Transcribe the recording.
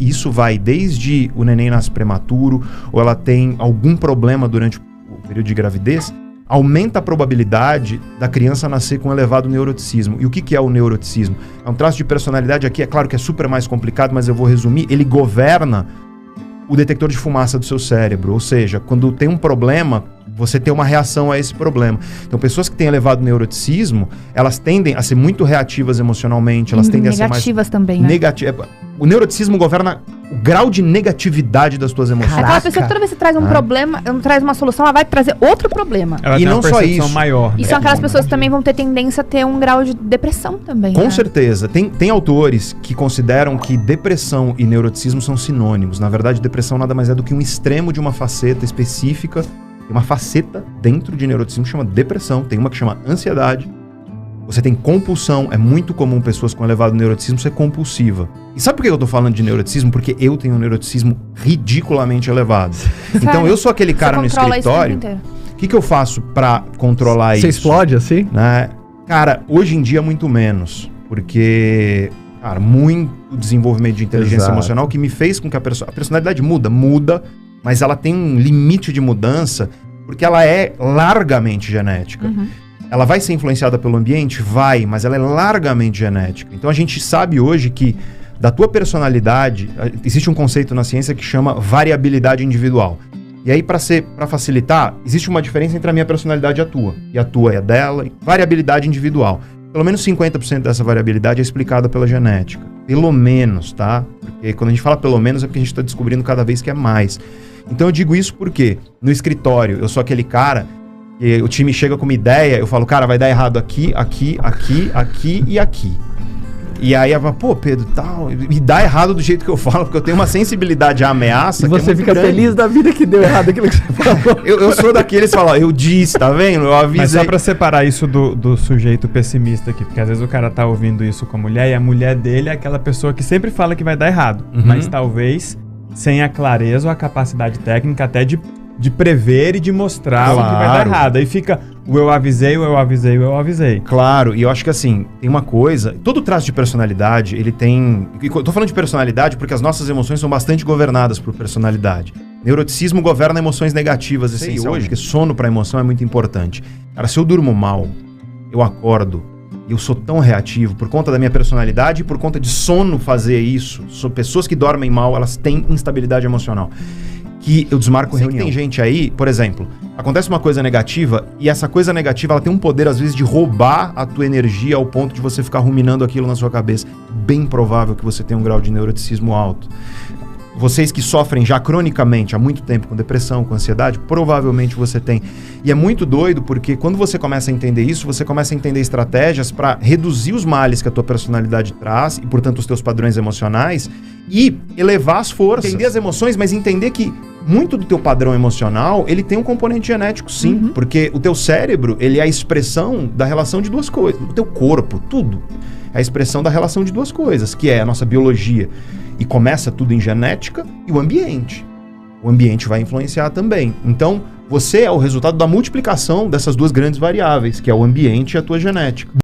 e isso vai desde o neném nasce prematuro, ou ela tem algum problema durante o período de gravidez, aumenta a probabilidade da criança nascer com elevado neuroticismo. E o que é o neuroticismo? É um traço de personalidade aqui, é claro que é super mais complicado, mas eu vou resumir, ele governa o detector de fumaça do seu cérebro, ou seja, quando tem um problema, você tem uma reação a esse problema. Então, pessoas que têm elevado neuroticismo, elas tendem a ser muito reativas emocionalmente, elas tendem a ser mais... Negativas também, né? O neuroticismo governa o grau de negatividade das tuas emoções. Caraca. Aquela pessoa que toda vez que traz um problema, traz uma solução, ela vai trazer outro problema. Ela e tem não uma só isso. maior, E né? são aquelas pessoas que também vão ter tendência a ter um grau de depressão também. Com né? certeza. Tem autores que consideram que depressão e neuroticismo são sinônimos. Na verdade, depressão nada mais é do que um extremo de uma faceta específica. Tem uma faceta dentro de neuroticismo que chama depressão, tem uma que chama ansiedade. Você tem compulsão, é muito comum pessoas com elevado neuroticismo ser compulsiva. E sabe por que eu tô falando de neuroticismo? Porque eu tenho um neuroticismo ridiculamente elevado. Então eu sou aquele cara no escritório. O que eu faço pra controlar isso? Você explode assim? Né? Cara, hoje em dia muito menos. Porque, cara, muito desenvolvimento de inteligência emocional que me fez com que a personalidade muda, mas ela tem um limite de mudança porque ela é largamente genética. Ela vai ser influenciada pelo ambiente? Vai, mas ela é largamente genética. Então a gente sabe hoje que da tua personalidade, existe um conceito na ciência que chama variabilidade individual. E aí, para facilitar, existe uma diferença entre a minha personalidade e a tua. E a tua é a dela. Variabilidade individual. Pelo menos 50% dessa variabilidade é explicada pela genética. Pelo menos, tá? Porque quando a gente fala pelo menos é porque a gente está descobrindo cada vez que é mais. Então eu digo isso porque no escritório eu sou aquele cara que o time chega com uma ideia, eu falo, cara, vai dar errado aqui, aqui, aqui, aqui e aqui. E aí ela fala, pô, Pedro, tal, e dá errado do jeito que eu falo, porque eu tenho uma sensibilidade à ameaça. E você fica feliz da vida que deu errado aquilo que você falou. eu sou daqueles que falam, eu disse, tá vendo? Eu avisei. Mas só pra separar isso do sujeito pessimista aqui, porque às vezes o cara tá ouvindo isso com a mulher e a mulher dele é aquela pessoa que sempre fala que vai dar errado, mas talvez sem a clareza ou a capacidade técnica até de prever e de mostrar o que vai dar errado. Aí fica o eu avisei, o eu avisei, o eu avisei. Claro, e eu acho que assim, tem uma coisa, todo traço de personalidade, ele tem... Eu tô falando de personalidade porque as nossas emoções são bastante governadas por personalidade. Neuroticismo governa emoções negativas, essencialmente. Hoje, porque sono pra emoção é muito importante. Cara, se eu durmo mal, eu acordo, eu sou tão reativo por conta da minha personalidade e por conta de sono fazer isso. Pessoas que dormem mal, elas têm instabilidade emocional. Que eu desmarco reunião. Tem gente aí, por exemplo, acontece uma coisa negativa e essa coisa negativa ela tem um poder às vezes de roubar a tua energia ao ponto de você ficar ruminando aquilo na sua cabeça. Bem provável que você tenha um grau de neuroticismo alto. Vocês que sofrem já cronicamente há muito tempo com depressão, com ansiedade, provavelmente você tem. E é muito doido porque quando você começa a entender isso, você começa a entender estratégias para reduzir os males que a tua personalidade traz e, portanto, os teus padrões emocionais e elevar as forças. Entender as emoções, mas entender que muito do teu padrão emocional, ele tem um componente genético, sim. Porque o teu cérebro, ele é a expressão da relação de duas coisas. O teu corpo, tudo. É a expressão da relação de duas coisas, que é a nossa biologia. E começa tudo em genética e o ambiente. O ambiente vai influenciar também. Então, você é o resultado da multiplicação dessas duas grandes variáveis, que é o ambiente e a tua genética.